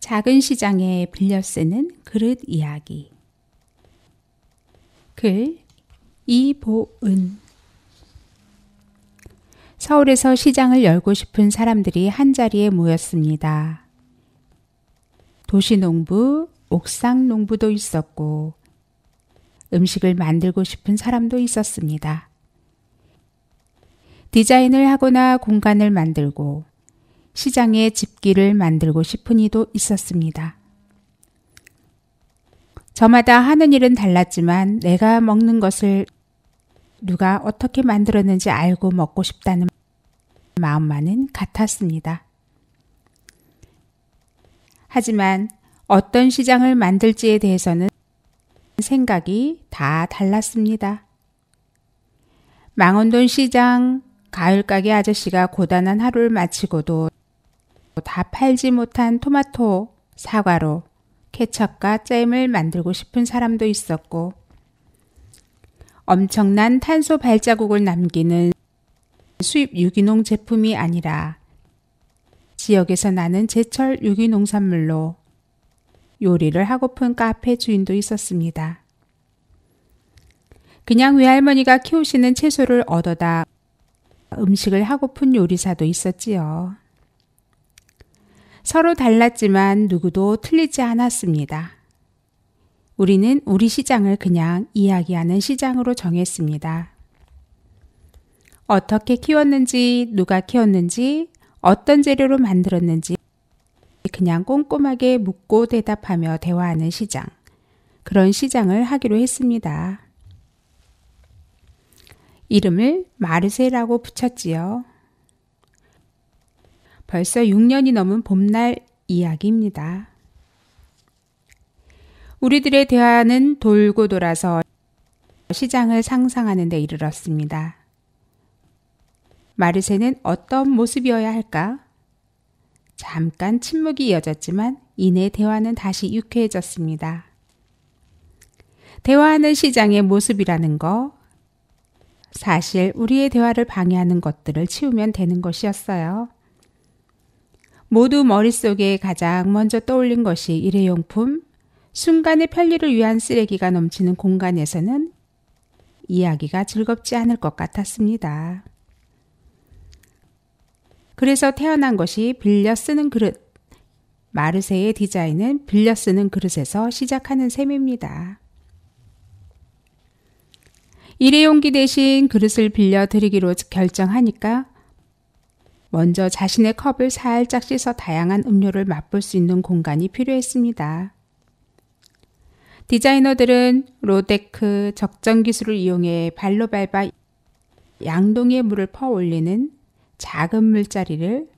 작은 시장에 빌려 쓰는 그릇 이야기. 글 이보은. 서울에서 시장을 열고 싶은 사람들이 한자리에 모였습니다. 도시농부, 옥상농부도 있었고 음식을 만들고 싶은 사람도 있었습니다. 디자인을 하거나 공간을 만들고 시장에 집기를 만들고 싶은 이도 있었습니다. 저마다 하는 일은 달랐지만 내가 먹는 것을 누가 어떻게 만들었는지 알고 먹고 싶다는 마음만은 같았습니다. 하지만 어떤 시장을 만들지에 대해서는 생각이 다 달랐습니다. 망원동 시장 가을가게 아저씨가 고단한 하루를 마치고도 다 팔지 못한 토마토, 사과로 케첩과 잼을 만들고 싶은 사람도 있었고, 엄청난 탄소 발자국을 남기는 수입 유기농 제품이 아니라 지역에서 나는 제철 유기농산물로 요리를 하고픈 카페 주인도 있었습니다. 그냥 외할머니가 키우시는 채소를 얻어다 음식을 하고픈 요리사도 있었지요. 서로 달랐지만 누구도 틀리지 않았습니다. 우리는 우리 시장을 그냥 이야기하는 시장으로 정했습니다. 어떻게 키웠는지, 누가 키웠는지, 어떤 재료로 만들었는지 그냥 꼼꼼하게 묻고 대답하며 대화하는 시장. 그런 시장을 하기로 했습니다. 이름을 마르세라고 붙였지요. 벌써 6년이 넘은 봄날 이야기입니다. 우리들의 대화는 돌고 돌아서 시장을 상상하는 데 이르렀습니다. 마르세는 어떤 모습이어야 할까? 잠깐 침묵이 이어졌지만 이내 대화는 다시 유쾌해졌습니다. 대화하는 시장의 모습이라는 거, 사실 우리의 대화를 방해하는 것들을 치우면 되는 것이었어요. 모두 머릿속에 가장 먼저 떠올린 것이 일회용품, 순간의 편리를 위한 쓰레기가 넘치는 공간에서는 이야기가 즐겁지 않을 것 같았습니다. 그래서 태어난 것이 빌려 쓰는 그릇. 마르세의 디자인은 빌려 쓰는 그릇에서 시작하는 셈입니다. 일회용기 대신 그릇을 빌려 드리기로 결정하니까 먼저 자신의 컵을 살짝 씻어 다양한 음료를 맛볼 수 있는 공간이 필요했습니다. 디자이너들은 로데크 적정 기술을 이용해 발로 밟아 양동이의 물을 퍼올리는 작은 물자리를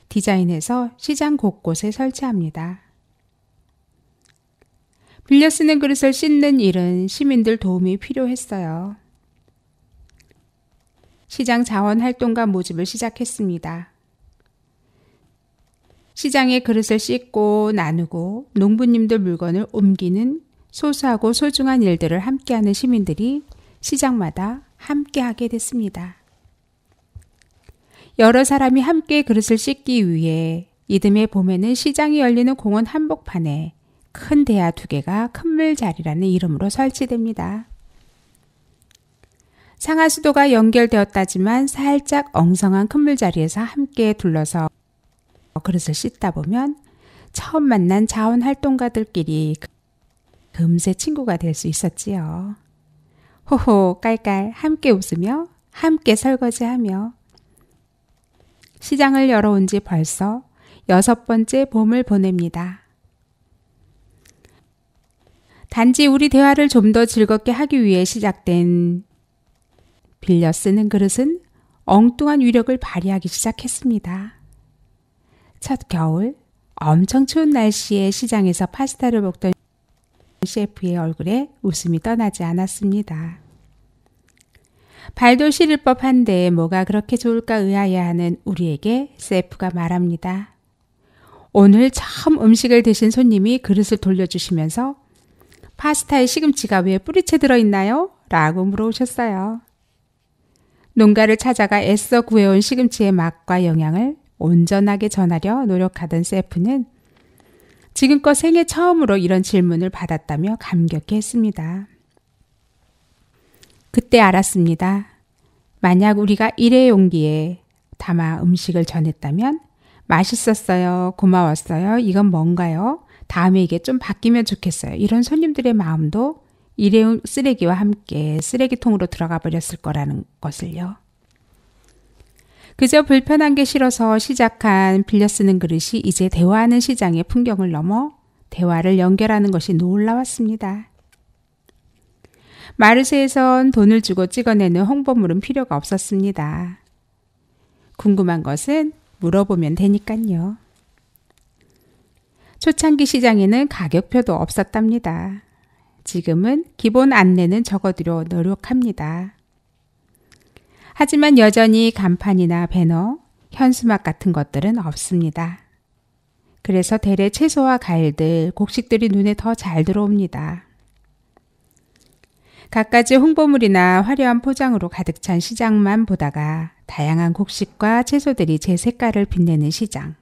디자인해서 시장 곳곳에 설치합니다. 빌려 쓰는 그릇을 씻는 일은 시민들 도움이 필요했어요. 시장 자원 활동가 모집을 시작했습니다. 시장에 그릇을 씻고 나누고 농부님들 물건을 옮기는 소소하고 소중한 일들을 함께하는 시민들이 시장마다 함께하게 됐습니다. 여러 사람이 함께 그릇을 씻기 위해 이듬해 봄에는 시장이 열리는 공원 한복판에 큰 대야 2개가 큰물자리라는 이름으로 설치됩니다. 상하수도가 연결되었다지만 살짝 엉성한 큰물자리에서 함께 둘러서 그릇을 씻다 보면 처음 만난 자원활동가들끼리 금세 친구가 될 수 있었지요. 호호 깔깔 함께 웃으며 함께 설거지하며 시장을 열어온 지 벌써 6번째 봄을 보냅니다. 단지 우리 대화를 좀 더 즐겁게 하기 위해 시작된 빌려 쓰는 그릇은 엉뚱한 위력을 발휘하기 시작했습니다. 첫 겨울, 엄청 추운 날씨에 시장에서 파스타를 먹던 셰프의 얼굴에 웃음이 떠나지 않았습니다. 발도 시릴 법한데 뭐가 그렇게 좋을까 의아해하는 우리에게 셰프가 말합니다. 오늘 처음 음식을 드신 손님이 그릇을 돌려주시면서 파스타에 시금치가 왜 뿌리채 들어있나요? 라고 물어오셨어요. 농가를 찾아가 애써 구해온 시금치의 맛과 영양을 온전하게 전하려 노력하던 셰프는 지금껏 생애 처음으로 이런 질문을 받았다며 감격해했습니다. 그때 알았습니다. 만약 우리가 일회용기에 담아 음식을 전했다면 맛있었어요, 고마웠어요, 이건 뭔가요? 다음에 이게 좀 바뀌면 좋겠어요. 이런 손님들의 마음도 일회용 쓰레기와 함께 쓰레기통으로 들어가 버렸을 거라는 것을요. 그저 불편한 게 싫어서 시작한 빌려 쓰는 그릇이 이제 대화하는 시장의 풍경을 넘어 대화를 연결하는 것이 놀라웠습니다. 마르세에선 돈을 주고 찍어내는 홍보물은 필요가 없었습니다. 궁금한 것은 물어보면 되니까요. 초창기 시장에는 가격표도 없었답니다. 지금은 기본 안내는 적어두려 노력합니다. 하지만 여전히 간판이나 배너, 현수막 같은 것들은 없습니다. 그래서 대래 채소와 과일들, 곡식들이 눈에 더 잘 들어옵니다. 갖가지 홍보물이나 화려한 포장으로 가득 찬 시장만 보다가 다양한 곡식과 채소들이 제 색깔을 빛내는 시장.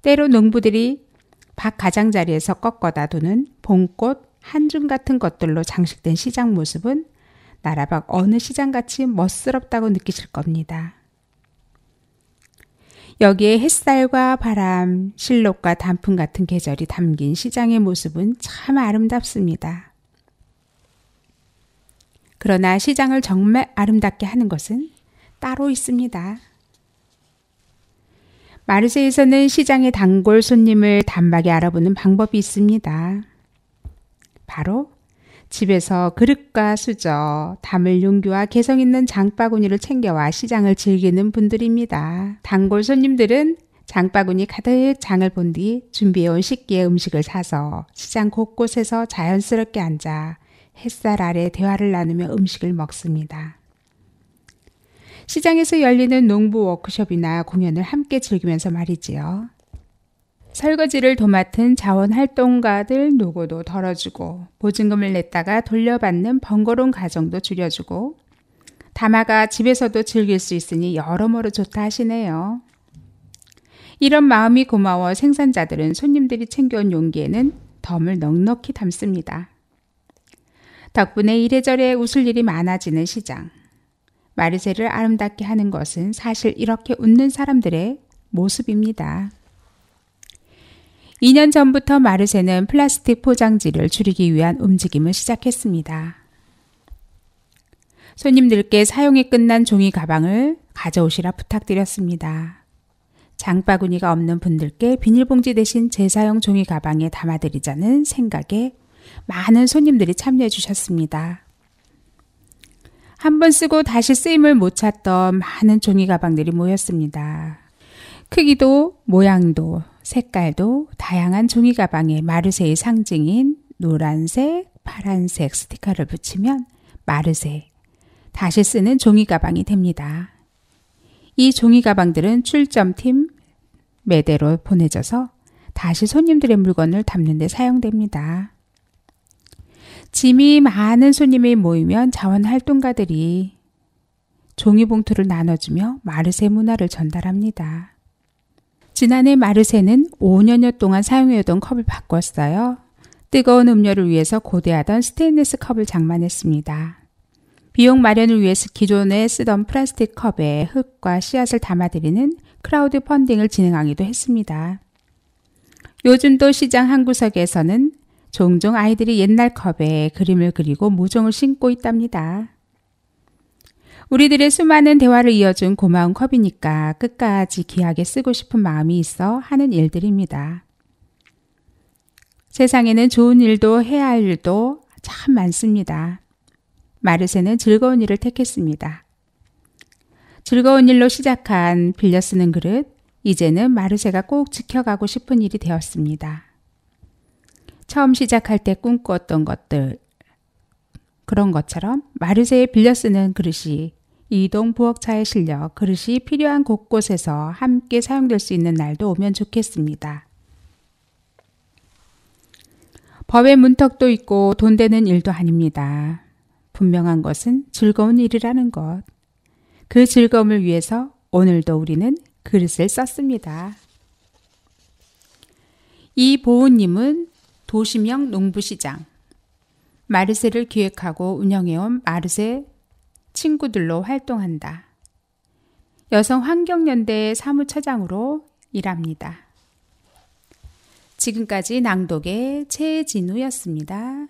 때로 농부들이 밭 가장자리에서 꺾어다 두는 봄꽃, 한줌 같은 것들로 장식된 시장 모습은 나라밖 어느 시장같이 멋스럽다고 느끼실 겁니다. 여기에 햇살과 바람, 실록과 단풍 같은 계절이 담긴 시장의 모습은 참 아름답습니다. 그러나 시장을 정말 아름답게 하는 것은 따로 있습니다. 마르세유에서는 시장의 단골 손님을 단박에 알아보는 방법이 있습니다. 바로 집에서 그릇과 수저, 담을 용기와 개성 있는 장바구니를 챙겨와 시장을 즐기는 분들입니다. 단골 손님들은 장바구니 가득 장을 본 뒤 준비해온 식기의 음식을 사서 시장 곳곳에서 자연스럽게 앉아 햇살 아래 대화를 나누며 음식을 먹습니다. 시장에서 열리는 농부 워크숍이나 공연을 함께 즐기면서 말이지요. 설거지를 도맡은 자원활동가들 노고도 덜어주고 보증금을 냈다가 돌려받는 번거로운 과정도 줄여주고 다마가 집에서도 즐길 수 있으니 여러모로 좋다 하시네요. 이런 마음이 고마워 생산자들은 손님들이 챙겨온 용기에는 덤을 넉넉히 담습니다. 덕분에 이래저래 웃을 일이 많아지는 시장. 마르세를 아름답게 하는 것은 사실 이렇게 웃는 사람들의 모습입니다. 2년 전부터 마르세는 플라스틱 포장지를 줄이기 위한 움직임을 시작했습니다. 손님들께 사용이 끝난 종이 가방을 가져오시라 부탁드렸습니다. 장바구니가 없는 분들께 비닐봉지 대신 재사용 종이 가방에 담아드리자는 생각에 많은 손님들이 참여해 주셨습니다. 한 번 쓰고 다시 쓰임을 못 찾던 많은 종이 가방들이 모였습니다. 크기도 모양도 색깔도 다양한 종이 가방에 마르세의 상징인 노란색, 파란색 스티커를 붙이면 마르세, 다시 쓰는 종이 가방이 됩니다. 이 종이 가방들은 출점팀 매대로 보내져서 다시 손님들의 물건을 담는 데 사용됩니다. 짐이 많은 손님이 모이면 자원활동가들이 종이봉투를 나눠주며 마르세 문화를 전달합니다. 지난해 마르세는 5년여 동안 사용해오던 컵을 바꿨어요. 뜨거운 음료를 위해서 고대하던 스테인리스 컵을 장만했습니다. 비용 마련을 위해서 기존에 쓰던 플라스틱 컵에 흙과 씨앗을 담아드리는 크라우드 펀딩을 진행하기도 했습니다. 요즘도 시장 한 구석에서는 종종 아이들이 옛날 컵에 그림을 그리고 모종을 심고 있답니다. 우리들의 수많은 대화를 이어준 고마운 컵이니까 끝까지 귀하게 쓰고 싶은 마음이 있어 하는 일들입니다. 세상에는 좋은 일도 해야 할 일도 참 많습니다. 마르세는 즐거운 일을 택했습니다. 즐거운 일로 시작한 빌려 쓰는 그릇, 이제는 마르세가 꼭 지켜가고 싶은 일이 되었습니다. 처음 시작할 때 꿈꾸었던 것들, 그런 것처럼 마르세에 빌려 쓰는 그릇이 이동 부엌차에 실려 그릇이 필요한 곳곳에서 함께 사용될 수 있는 날도 오면 좋겠습니다. 법의 문턱도 있고 돈 되는 일도 아닙니다. 분명한 것은 즐거운 일이라는 것. 그 즐거움을 위해서 오늘도 우리는 그릇을 썼습니다. 이 보호님은 도시명 농부시장, 마르세를 기획하고 운영해온 마르세 친구들로 활동한다. 여성 환경연대 사무처장으로 일합니다. 지금까지 낭독의 최진우였습니다.